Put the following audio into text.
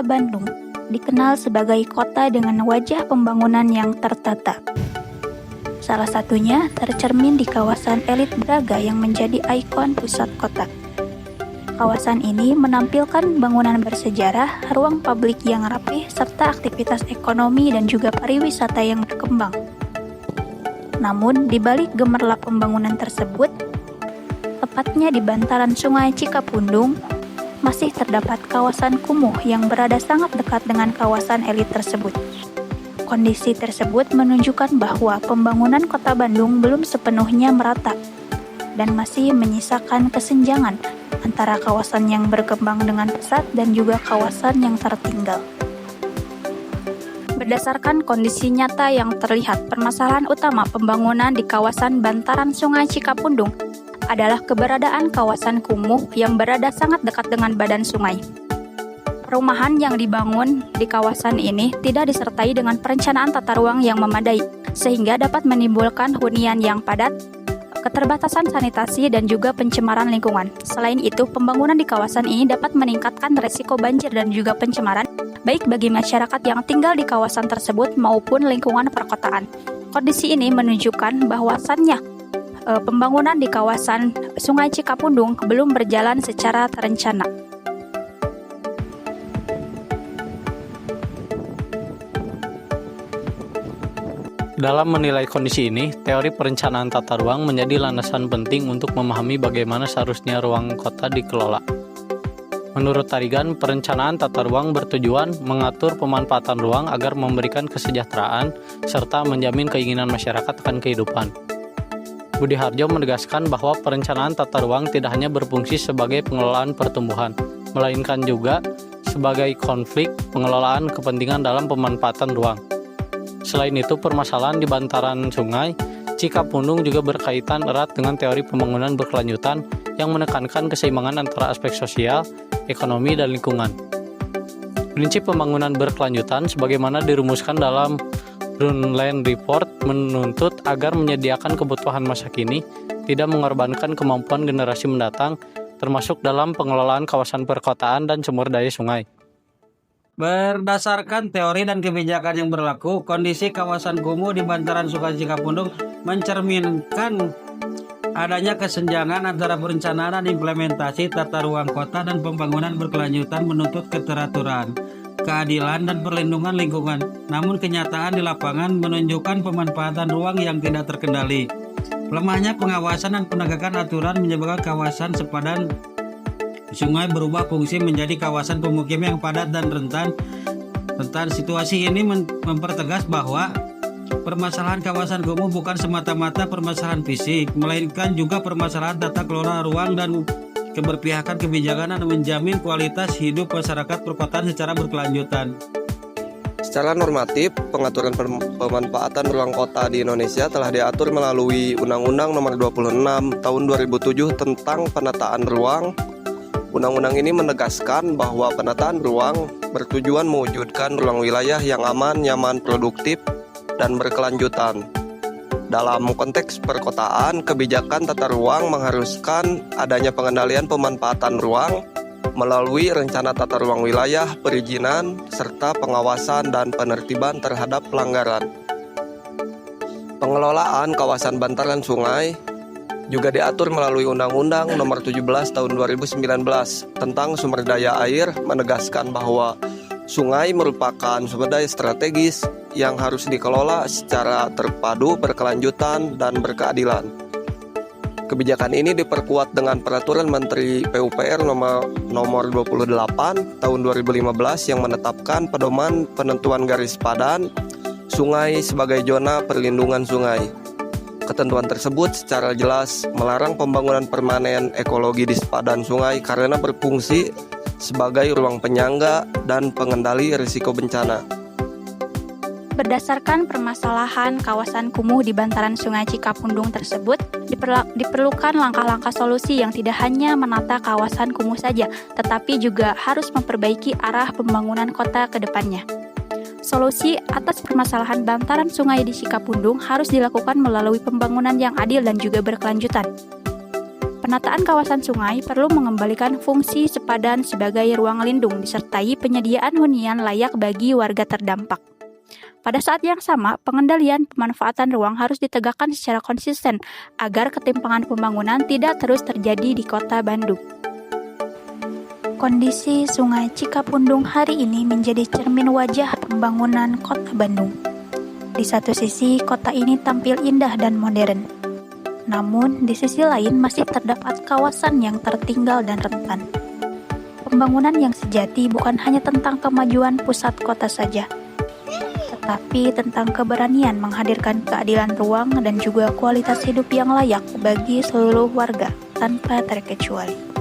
Kota Bandung dikenal sebagai kota dengan wajah pembangunan yang tertata. Salah satunya tercermin di kawasan elit Braga yang menjadi ikon pusat kota. Kawasan ini menampilkan bangunan bersejarah, ruang publik yang rapih, serta aktivitas ekonomi dan juga pariwisata yang berkembang. Namun, di balik gemerlap pembangunan tersebut, tepatnya di bantaran Sungai Cikapundung, masih terdapat kawasan kumuh yang berada sangat dekat dengan kawasan elit tersebut. Kondisi tersebut menunjukkan bahwa pembangunan Kota Bandung belum sepenuhnya merata dan masih menyisakan kesenjangan antara kawasan yang berkembang dengan pesat dan juga kawasan yang tertinggal. Berdasarkan kondisi nyata yang terlihat, permasalahan utama pembangunan di kawasan bantaran Sungai Cikapundung adalah keberadaan kawasan kumuh yang berada sangat dekat dengan badan sungai. Perumahan yang dibangun di kawasan ini tidak disertai dengan perencanaan tata ruang yang memadai, sehingga dapat menimbulkan hunian yang padat, keterbatasan sanitasi, dan juga pencemaran lingkungan. Selain itu, pembangunan di kawasan ini dapat meningkatkan resiko banjir dan juga pencemaran, baik bagi masyarakat yang tinggal di kawasan tersebut maupun lingkungan perkotaan. Kondisi ini menunjukkan bahwasannya pembangunan di kawasan Sungai Cikapundung belum berjalan secara terencana. Dalam menilai kondisi ini, teori perencanaan tata ruang menjadi landasan penting untuk memahami bagaimana seharusnya ruang kota dikelola. Menurut Tarigan, perencanaan tata ruang bertujuan mengatur pemanfaatan ruang agar memberikan kesejahteraan serta menjamin keinginan masyarakat akan kehidupan. Budi Harjo menegaskan bahwa perencanaan tata ruang tidak hanya berfungsi sebagai pengelolaan pertumbuhan, melainkan juga sebagai konflik pengelolaan kepentingan dalam pemanfaatan ruang. Selain itu, permasalahan di bantaran Sungai Cikapundung juga berkaitan erat dengan teori pembangunan berkelanjutan yang menekankan keseimbangan antara aspek sosial, ekonomi, dan lingkungan. Prinsip pembangunan berkelanjutan sebagaimana dirumuskan dalam Brundtland Report menuntut agar menyediakan kebutuhan masa kini, tidak mengorbankan kemampuan generasi mendatang, termasuk dalam pengelolaan kawasan perkotaan dan sumber daya sungai. Berdasarkan teori dan kebijakan yang berlaku, kondisi kawasan kumuh di bantaran Sungai Cikapundung mencerminkan adanya kesenjangan antara perencanaan dan implementasi tata ruang kota dan pembangunan berkelanjutan menuntut keteraturan, keadilan, dan perlindungan lingkungan. Namun kenyataan di lapangan menunjukkan pemanfaatan ruang yang tidak terkendali. Lemahnya pengawasan dan penegakan aturan menyebabkan kawasan sepadan sungai berubah fungsi menjadi kawasan pemukiman yang padat dan rentan. Situasi ini mempertegas bahwa permasalahan kawasan kumuh bukan semata-mata permasalahan fisik, melainkan juga permasalahan tata kelola ruang dan keberpihakan kebijakan yang menjamin kualitas hidup masyarakat perkotaan secara berkelanjutan. Secara normatif, pengaturan pemanfaatan ruang kota di Indonesia telah diatur melalui Undang-Undang Nomor 26 Tahun 2007 tentang penataan ruang. Undang-undang ini menegaskan bahwa penataan ruang bertujuan mewujudkan ruang wilayah yang aman, nyaman, produktif, dan berkelanjutan. Dalam konteks perkotaan, kebijakan tata ruang mengharuskan adanya pengendalian pemanfaatan ruang melalui rencana tata ruang wilayah, perizinan, serta pengawasan dan penertiban terhadap pelanggaran. Pengelolaan kawasan bantaran sungai juga diatur melalui Undang-Undang Nomor 17 Tahun 2019 tentang sumber daya air, menegaskan bahwa sungai merupakan sumber daya strategis yang harus dikelola secara terpadu, berkelanjutan, dan berkeadilan. Kebijakan ini diperkuat dengan Peraturan Menteri PUPR Nomor 28 Tahun 2015 yang menetapkan pedoman penentuan garis padan sungai sebagai zona perlindungan sungai. Ketentuan tersebut secara jelas melarang pembangunan permanen ekologi di sepadan sungai karena berfungsi sebagai ruang penyangga dan pengendali risiko bencana. Berdasarkan permasalahan kawasan kumuh di bantaran Sungai Cikapundung tersebut, diperlukan langkah-langkah solusi yang tidak hanya menata kawasan kumuh saja, tetapi juga harus memperbaiki arah pembangunan kota ke depannya. Solusi atas permasalahan bantaran sungai di Cikapundung harus dilakukan melalui pembangunan yang adil dan juga berkelanjutan. Penataan kawasan sungai perlu mengembalikan fungsi sepadan sebagai ruang lindung disertai penyediaan hunian layak bagi warga terdampak. Pada saat yang sama, pengendalian pemanfaatan ruang harus ditegakkan secara konsisten agar ketimpangan pembangunan tidak terus terjadi di Kota Bandung. Kondisi Sungai Cikapundung hari ini menjadi cermin wajah pembangunan Kota Bandung. Di satu sisi, kota ini tampil indah dan modern. Namun, di sisi lain masih terdapat kawasan yang tertinggal dan rentan. Pembangunan yang sejati bukan hanya tentang kemajuan pusat kota saja, tetapi tentang keberanian menghadirkan keadilan ruang dan juga kualitas hidup yang layak bagi seluruh warga tanpa terkecuali.